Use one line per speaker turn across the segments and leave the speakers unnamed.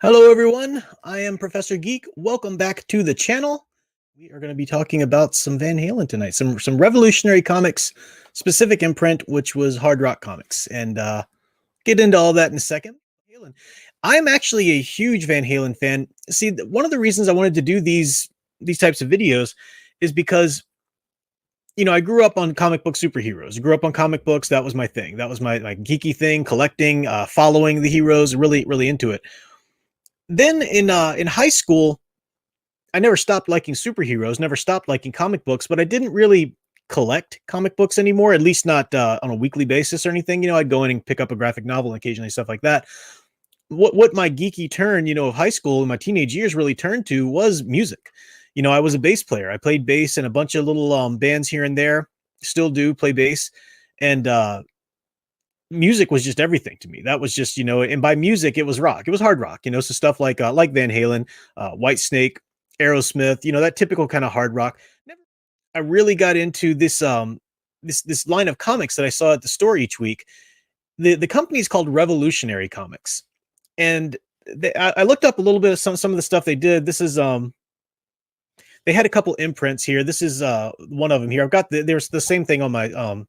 Hello, everyone. I am Professor Geek. Welcome back to the channel. We are going to be talking about some Van Halen tonight, some revolutionary comics, specific imprint, which was Hard Rock Comics, and get into all that in a second. Halen. I'm actually a huge Van Halen fan. See, one of the reasons I wanted to do these types of videos is because I grew up on comic book superheroes. I grew up on comic books. That was my thing. That was my geeky thing, collecting, following the heroes, really into it. Then in high school, I never stopped liking superheroes, never stopped liking comic books, but I didn't really collect comic books anymore, at least not on a weekly basis or anything. I'd go in and pick up a graphic novel occasionally, stuff like that. What my geeky turn, of high school and my teenage years really turned to was music. I was a bass player. I played bass in a bunch of little bands here and there. Still do play bass, and music was just everything to me. That was just, and by music, it was rock. It was hard rock, so stuff like Van Halen, White Snake, Aerosmith, that typical kind of hard rock. I really got into this line of comics that I saw at the store each week. The company is called Revolutionary Comics, and I looked up a little bit of some of the stuff they did. This is they had a couple imprints here. This is one of them here. I've got there's the same thing on my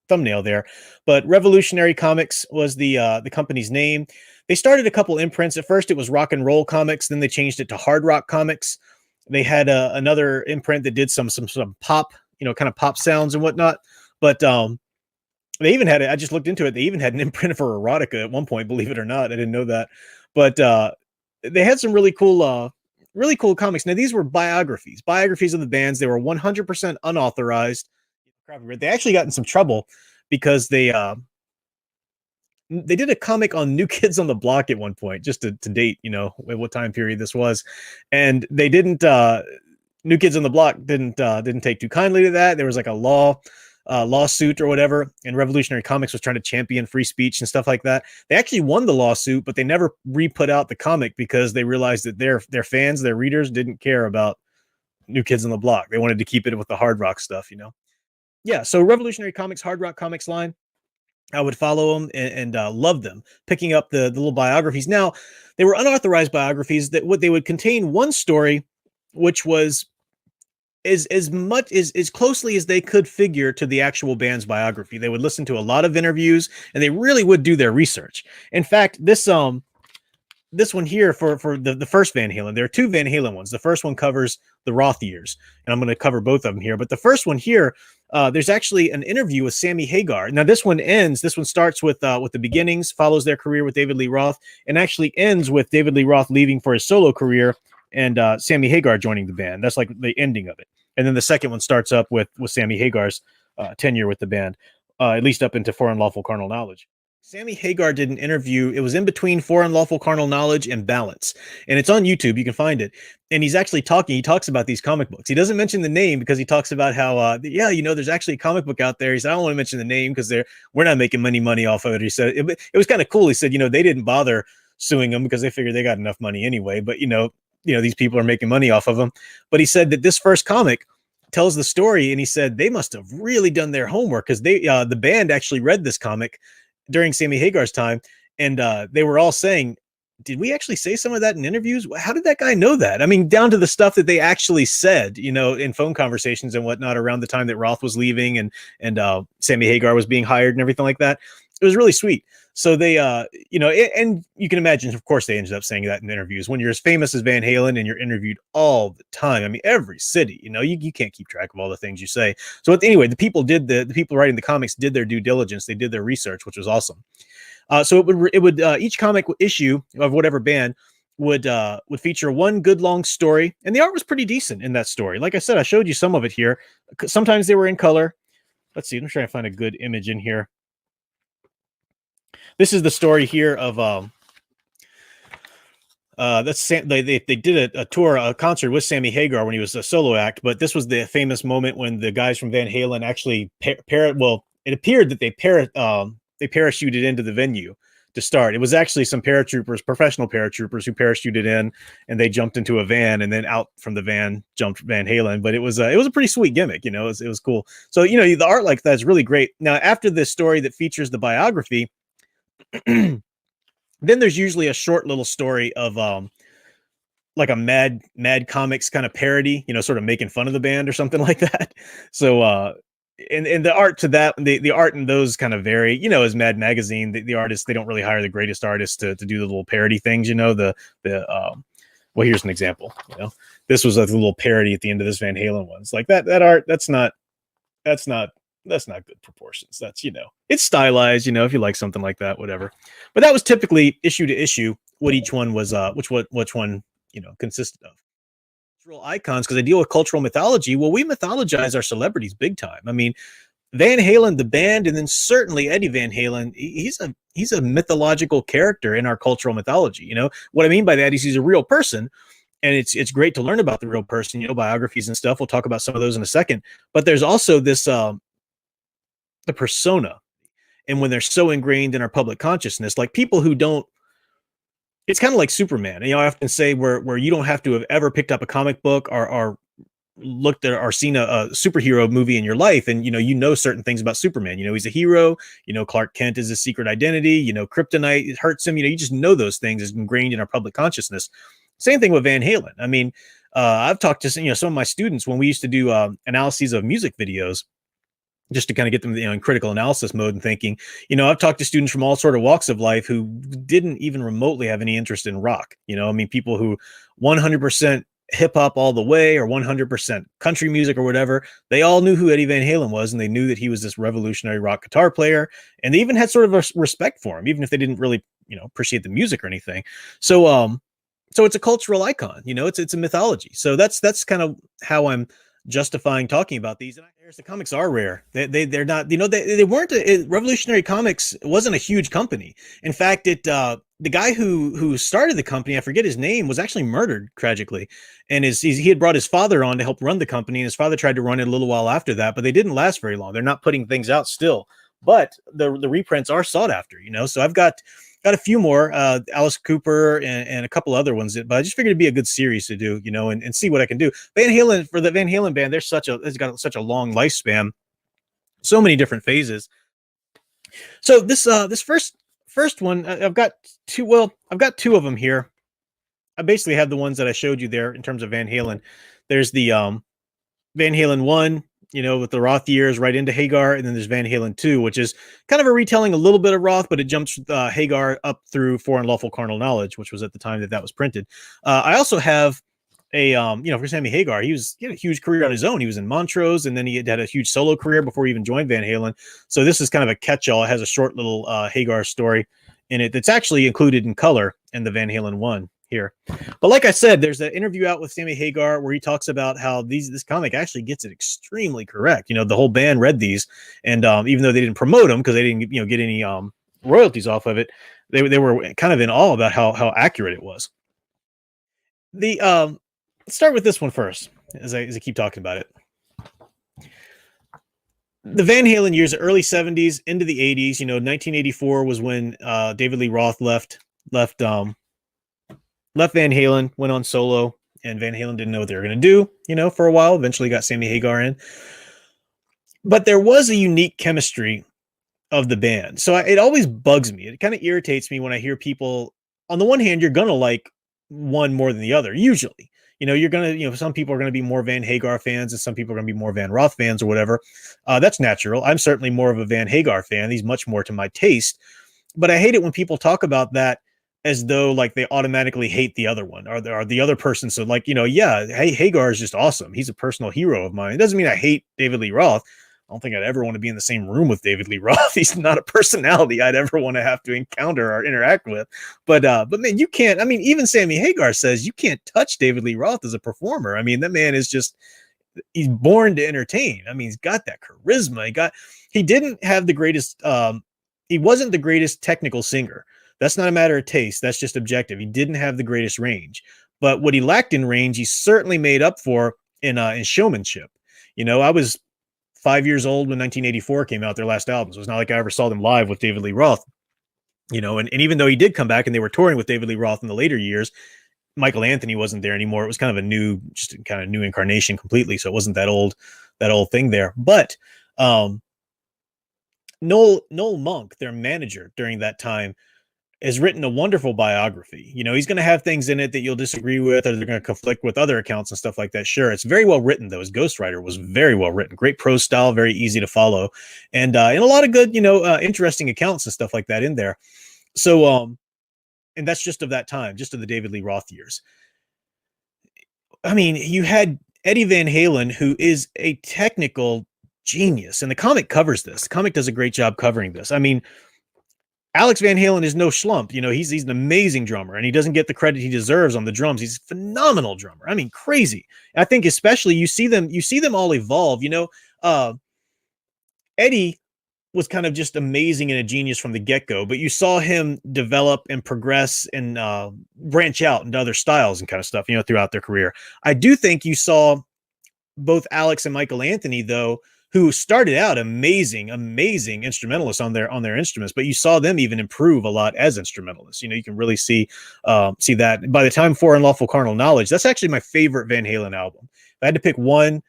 thumbnail there, but Revolutionary Comics was the company's name. They started a couple imprints. At first it was Rock and Roll Comics, then they changed it to Hard Rock Comics. They had another imprint that did some pop, kind of pop sounds and whatnot. But they even had it. I just looked into it. They even had an imprint for erotica at one point, believe it or not. I didn't know that. But they had some really cool comics. Now these were biographies of the bands. They were 100% unauthorized. They actually got in some trouble because they did a comic on New Kids on the Block at one point, just to date, what time period this was, and they didn't. New Kids on the Block didn't take too kindly to that. There was like a lawsuit or whatever, and Revolutionary Comics was trying to champion free speech and stuff like that. They actually won the lawsuit, but they never re-put out the comic because they realized that their fans, their readers, didn't care about New Kids on the Block. They wanted to keep it with the hard rock stuff, Yeah, so Revolutionary Comics, Hard Rock Comics line, I would follow them and love them, picking up the little biographies. Now, they were unauthorized biographies that they would contain one story, which was as closely as they could figure to the actual band's biography. They would listen to a lot of interviews, and they really would do their research. In fact, this one here for the first Van Halen, there are two Van Halen ones. The first one covers the Roth years, and I'm going to cover both of them here. But the first one here, there's actually an interview with Sammy Hagar. Now this one starts with the beginnings, follows their career with David Lee Roth, and actually ends with David Lee Roth leaving for his solo career and Sammy Hagar joining the band. That's like the ending of it. And then the second one starts up with Sammy Hagar's tenure with the band, at least up into For Unlawful Carnal Knowledge. Sammy Hagar did an interview. It was in between For Unlawful Carnal Knowledge and Balance. And it's on YouTube. You can find it. And he's actually he talks about these comic books. He doesn't mention the name because he talks about how, there's actually a comic book out there. He said, I don't want to mention the name because we're not making money off of it. He said, it was kind of cool. He said, they didn't bother suing them because they figured they got enough money anyway. But, these people are making money off of them. But he said that this first comic tells the story. And he said they must have really done their homework because the band actually read this comic during Sammy Hagar's time, and they were all saying, did we actually say some of that in interviews? How did that guy know that? I mean, down to the stuff that they actually said, in phone conversations and whatnot around the time that Roth was leaving and Sammy Hagar was being hired and everything like that. It was really sweet. So they, and you can imagine, of course, they ended up saying that in interviews. When you're as famous as Van Halen and you're interviewed all the time, I mean, every city, you can't keep track of all the things you say. So anyway, the people writing the comics did their due diligence. They did their research, which was awesome. So it would each comic issue of whatever band would feature one good long story, and the art was pretty decent in that story. Like I said, I showed you some of it here. Sometimes they were in color. Let's see. I'm trying to find a good image in here. This is the story here of they did a tour, a concert with Sammy Hagar when he was a solo act, but this was the famous moment when the guys from Van Halen actually it appeared that they parachuted into the venue to start. It was actually some professional paratroopers who parachuted in, and they jumped into a van, and then out from the van jumped Van Halen. But it was a pretty sweet gimmick, it was cool. So the art like that is really great. Now after this story that features the biography, Then there's usually a short little story of like a Mad Comics kind of parody, sort of making fun of the band or something like that. So and the art to that, the art in those kind of vary, as Mad Magazine, the artists, they don't really hire the greatest artists to do the little parody things, the well, here's an example, this was a little parody at the end of this Van Halen one. It's like that art, that's not that's not good proportions. That's, it's stylized, if you like something like that, whatever. But that was typically issue to issue what each one was, which one, consisted of. Cultural icons, because I deal with cultural mythology. Well, we mythologize our celebrities big time. I mean, Van Halen, the band, and then certainly Eddie Van Halen, he's a mythological character in our cultural mythology. What I mean by that is he's a real person, and it's great to learn about the real person, biographies and stuff. We'll talk about some of those in a second. But there's also this the persona, and when they're so ingrained in our public consciousness, like people who don't, it's kind of like Superman. I often say where you don't have to have ever picked up a comic book or looked at or seen a superhero movie in your life, and certain things about Superman. He's a hero. Clark Kent is his secret identity. Kryptonite, it hurts him. You just know those things is ingrained in our public consciousness. Same thing with Van Halen. I mean, I've talked to some of my students when we used to do analyses of music videos, just to kind of get them, in critical analysis mode and thinking. I've talked to students from all sort of walks of life who didn't even remotely have any interest in rock. I mean, people who 100% hip hop all the way, or 100% country music or whatever, they all knew who Eddie Van Halen was, and they knew that he was this revolutionary rock guitar player, and they even had sort of a respect for him, even if they didn't really, appreciate the music or anything. So it's a cultural icon, it's a mythology. So that's kind of how I'm justifying talking about these. And the comics are rare. They're not, they weren't Revolutionary Comics wasn't a huge company. In fact, the guy who started the company, I forget his name, was actually murdered tragically. And he had brought his father on to help run the company, and his father tried to run it a little while after that, but they didn't last very long. They're not putting things out still, but the reprints are sought after, So I've got a few more, Alice Cooper and a couple other ones, but I just figured it'd be a good series to do, and see what I can do. Van Halen, for the Van Halen band, it's got such a long lifespan, so many different phases. So this first one, I've got two. Well, I've got two of them here. I basically have the ones that I showed you there in terms of Van Halen. There's the Van Halen 1, with the Roth years right into Hagar, and then there's Van Halen 2, which is kind of a retelling a little bit of Roth, but it jumps Hagar up through For Unlawful Carnal Knowledge, which was at the time that was printed. I also have a, for Sammy Hagar, he had a huge career on his own. He was in Montrose, and then he had a huge solo career before he even joined Van Halen. So this is kind of a catch-all. It has a short little Hagar story in it that's actually included in color in the Van Halen 1 here. But like I said, there's an interview out with Sammy Hagar where he talks about how this comic actually gets it extremely correct. The whole band read these, and even though they didn't promote them because they didn't get any royalties off of it, they were kind of in awe about how accurate it was. Let's start with this one first, as I keep talking about it. The Van Halen years, early 70s into the 80s. 1984 was when David Lee Roth left Van Halen, went on solo, and Van Halen didn't know what they were going to do, for a while. Eventually got Sammy Hagar in. But there was a unique chemistry of the band. So it always bugs me. It kind of irritates me when I hear people, on the one hand, you're going to like one more than the other, usually. You're going to, some people are going to be more Van Hagar fans, and some people are going to be more Van Roth fans or whatever. That's natural. I'm certainly more of a Van Hagar fan. He's much more to my taste. But I hate it when people talk about that as though like they automatically hate the other one or the other person. So like, yeah, hey, Hagar is just awesome. He's a personal hero of mine. It doesn't mean I hate David Lee Roth. I don't think I'd ever want to be in the same room with David Lee Roth. He's not a personality I'd ever want to have to encounter or interact with. But man, you can't. I mean, even Sammy Hagar says you can't touch David Lee Roth as a performer. I mean, that man is he's born to entertain. I mean, he's got that charisma. He didn't have the greatest. He wasn't the greatest technical singer. That's not a matter of taste. That's just objective. He didn't have the greatest range. But what he lacked in range, he certainly made up for in showmanship. I was 5 years old when 1984 came out, their last album. So it's not like I ever saw them live with David Lee Roth, and even though he did come back and they were touring with David Lee Roth in the later years, Michael Anthony wasn't there anymore. It was kind of a new incarnation completely. So it wasn't that old thing there. But Noel Monk, their manager during that time, has written a wonderful biography. You know, he's going to have things in it that you'll disagree with, or they're going to conflict with other accounts and stuff like that. Sure, it's very well written though. His ghostwriter was very well written, great prose style, very easy to follow, and a lot of good, interesting accounts and stuff like that in there. So, and that's just of that time, just of the David Lee Roth years. I mean, you had Eddie Van Halen, who is a technical genius, and the comic covers this. The comic does a great job covering this. I mean, Alex Van Halen is no schlump. You know, he's an amazing drummer, and he doesn't get the credit he deserves on the drums. He's a phenomenal drummer. I mean, crazy. I think especially you see them all evolve. Eddie was kind of just amazing and a genius from the get-go, but you saw him develop and progress and branch out into other styles and kind of stuff, throughout their career. I do think you saw both Alex and Michael Anthony, though, who started out amazing instrumentalists on their instruments, but you saw them even improve a lot as instrumentalists. You can really see that. By the time For Unlawful Carnal Knowledge, that's actually my favorite Van Halen album. If I had to pick one,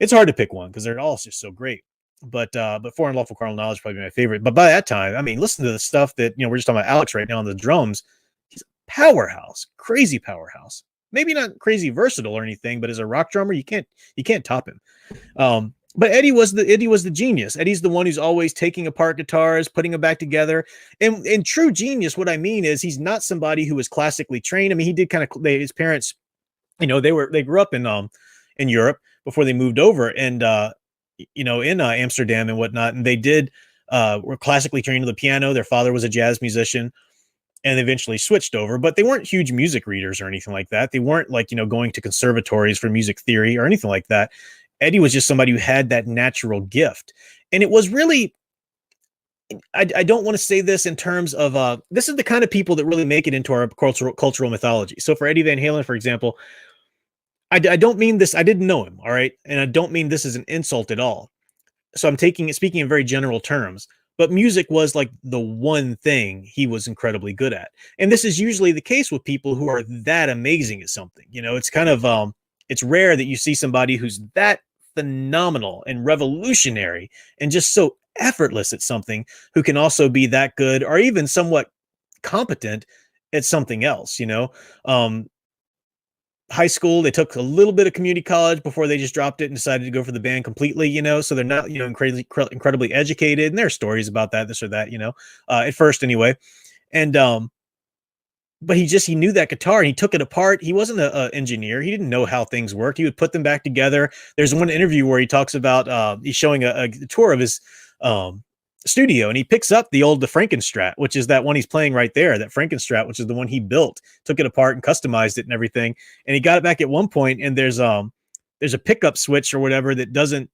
it's hard to pick one because they're all just so great. But For Unlawful Carnal Knowledge is probably my favorite. But by that time, I mean, listen to the stuff that we're just talking about Alex right now on the drums. He's a powerhouse, crazy powerhouse. Maybe not crazy versatile or anything, but as a rock drummer, you can't top him. But Eddie was the genius. Eddie's the one who's always taking apart guitars, putting them back together. And true genius, what I mean is he's not somebody who was classically trained. I mean, he did his parents, they grew up in Europe before they moved over, and in Amsterdam and whatnot. And they were classically trained to the piano. Their father was a jazz musician, and they eventually switched over, but they weren't huge music readers or anything like that. They weren't going to conservatories for music theory or anything like that. Eddie was just somebody who had that natural gift. And it was really, I don't want to say this in terms of, this is the kind of people that really make it into our cultural mythology. So for Eddie Van Halen, for example, I don't mean this. I didn't know him. All right. And I don't mean this as an insult at all. So I'm speaking in very general terms, but music was like the one thing he was incredibly good at. And this is usually the case with people who are that amazing at something. It's kind of, it's rare that you see somebody who's that phenomenal and revolutionary and just so effortless at something who can also be that good or even somewhat competent at something else. High school, they took a little bit of community college before they just dropped it and decided to go for the band completely, so they're not, incredibly educated, and there are stories about that, this or that, at first anyway. And, but he knew that guitar and he took it apart. He wasn't an engineer. He didn't know how things worked. He would put them back together. There's one interview where he talks about, he's showing a tour of his, studio, and he picks up the Frankenstrat, which is that one he's playing right there, that Frankenstrat, which is the one he built, took it apart and customized it and everything. And he got it back at one point, and there's a pickup switch or whatever that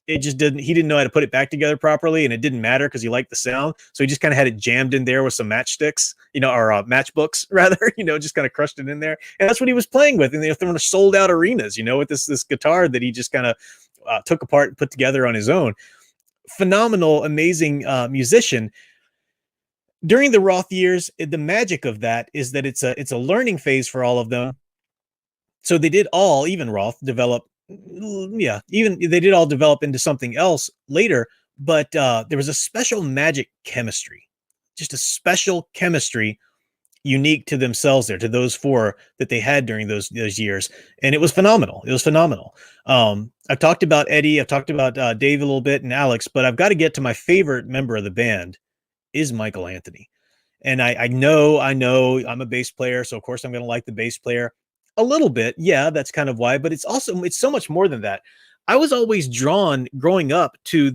he didn't know how to put it back together properly, and it didn't matter because he liked the sound. So he just kind of had it jammed in there with some matchsticks, or matchbooks rather, just kind of crushed it in there. And that's what he was playing with. And they're throwing sold out arenas, with this guitar that he just kind of took apart and put together on his own. Phenomenal, amazing musician. During the Roth years, the magic of that is that it's a learning phase for all of them. So they did all, even Roth, develop. Yeah, even they did all develop into something else later. But there was a special magic chemistry, just a special chemistry unique to themselves there, to those four that they had during those years. And it was phenomenal. It was phenomenal. I've talked about Eddie, I've talked about Dave a little bit and Alex, but I've got to get to my favorite member of the band is Michael Anthony. And I know I'm a bass player, so of course I'm going to like the bass player a little bit. Yeah, that's kind of why, but it's so much more than that. I was always drawn growing up to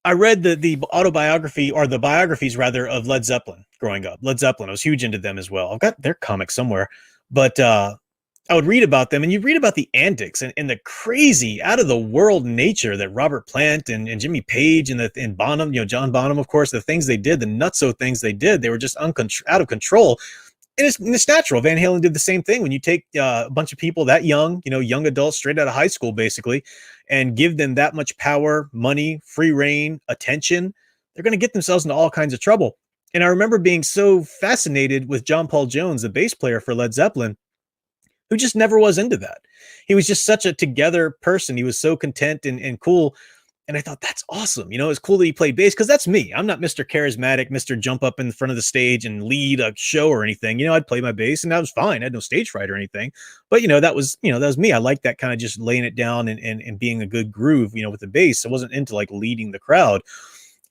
I read the autobiography, or the biographies rather, of Led Zeppelin growing up. Led Zeppelin, I was huge into them as well. I've got their comics somewhere, but I would read about them, and you read about the antics and the crazy, out of the world nature that Robert Plant and Jimmy Page and Bonham, John Bonham, of course, the things they did, the nutso things they did, they were just out of control. And it's natural. Van Halen did the same thing. When you take a bunch of people that young, young adults straight out of high school, basically, and give them that much power, money, free reign, attention, they're going to get themselves into all kinds of trouble. And I remember being so fascinated with John Paul Jones, the bass player for Led Zeppelin, who just never was into that. He was just such a together person. He was so content and cool. And I thought, that's awesome. It's cool that he played bass, because that's me. I'm not Mr. Charismatic, Mr. Jump up in the front of the stage and lead a show or anything. I'd play my bass and that was fine. I had no stage fright or anything. But that was me. I like that kind of just laying it down and being a good groove, with the bass. I wasn't into like leading the crowd.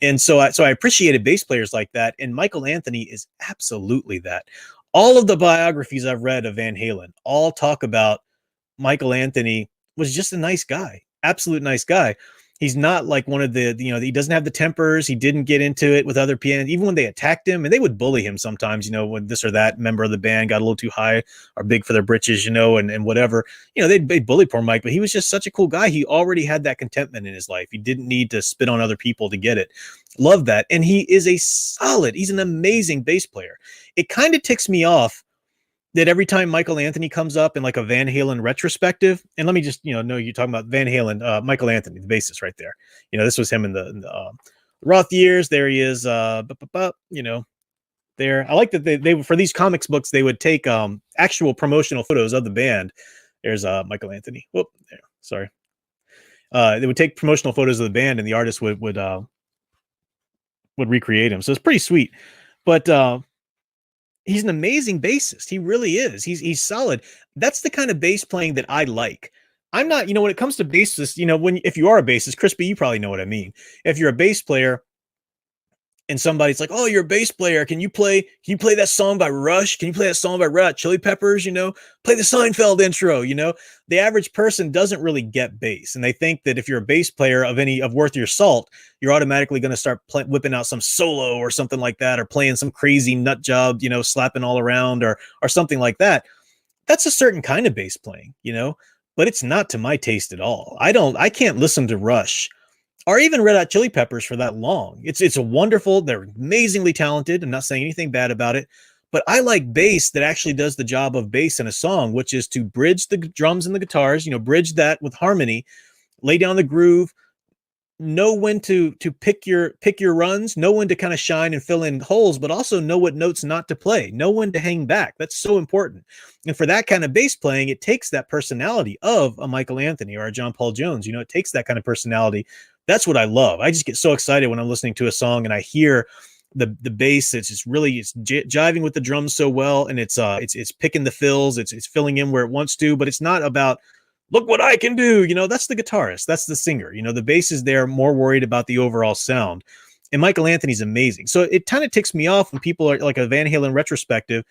And so I appreciated bass players like that. And Michael Anthony is absolutely that. All of the biographies I've read of Van Halen all talk about Michael Anthony was just a nice guy, absolute nice guy. He's not like one of he doesn't have the tempers. He didn't get into it with other pianists, even when they attacked him, and they would bully him sometimes, when this or that member of the band got a little too high or big for their britches, and whatever, they'd bully poor Mike, but he was just such a cool guy. He already had that contentment in his life. He didn't need to spit on other people to get it. Love that. And he's an amazing bass player. It kind of ticks me off that every time Michael Anthony comes up in like a Van Halen retrospective, and let me just, know you're talking about Van Halen, Michael Anthony, the bassist right there. This was him in the Roth years. There he is. There. I like that they for these comics books, they would take actual promotional photos of the band. There's Michael Anthony. Whoop, there. Sorry. They would take promotional photos of the band, and the artist would recreate him. So it's pretty sweet. But he's an amazing bassist. He really is. He's solid. That's the kind of bass playing that I like. I'm not, when it comes to bassists, if you are a bassist, Crispy, you probably know what I mean. If you're a bass player and somebody's like, "Oh, you're a bass player. Can you play that song by Rush? Can you play that song by Red Hot Chili Peppers? Play the Seinfeld intro." The average person doesn't really get bass, and they think that if you're a bass player of worth your salt, you're automatically going to start whipping out some solo or something like that, or playing some crazy nut job, slapping all around or something like that. That's a certain kind of bass playing, but it's not to my taste at all. I can't listen to Rush or even Red Hot Chili Peppers for that long. It's a wonderful, they're amazingly talented. I'm not saying anything bad about it, but I like bass that actually does the job of bass in a song, which is to bridge the drums and the guitars, bridge that with harmony, lay down the groove, know when to pick your runs, know when to kind of shine and fill in holes, but also know what notes not to play, know when to hang back. That's so important. And for that kind of bass playing, it takes that personality of a Michael Anthony or a John Paul Jones. It takes that kind of personality. That's what I love. I just get so excited when I'm listening to a song and I hear the bass. It's jiving with the drums so well, and it's picking the fills. It's filling in where it wants to, but it's not about, look what I can do. That's the guitarist. That's the singer. The bass is there, more worried about the overall sound. And Michael Anthony's amazing. So it kind of ticks me off when people are like a Van Halen retrospective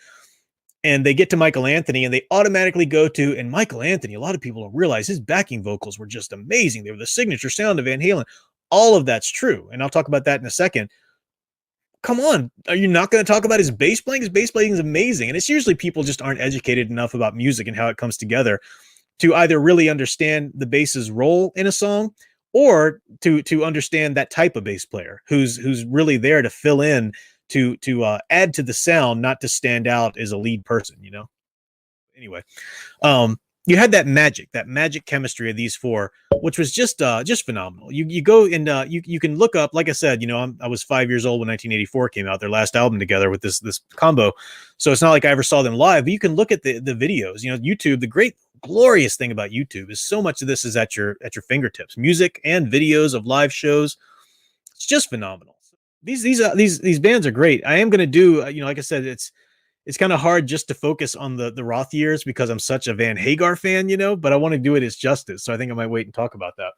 and they get to Michael Anthony and they automatically go to, and Michael Anthony, a lot of people don't realize his backing vocals were just amazing. They were the signature sound of Van Halen. All of that's true. And I'll talk about that in a second. Come on. Are you not going to talk about his bass playing? His bass playing is amazing. And it's usually people just aren't educated enough about music and how it comes together to either really understand the bass's role in a song or to understand that type of bass player who's really there to fill in, to add to the sound, not to stand out as a lead person, Anyway, you had that magic chemistry of these four, which was just phenomenal. You go and you can look up, like I said, I was 5 years old when 1984 came out, their last album together with this combo. So it's not like I ever saw them live, but you can look at the videos, YouTube. The great glorious thing about YouTube is so much of this is at your fingertips, music and videos of live shows. It's just phenomenal. These bands are great. I am going to do, like I said, it's kind of hard just to focus on the Roth years because I'm such a Van Hagar fan, but I want to do it as justice. So I think I might wait and talk about that.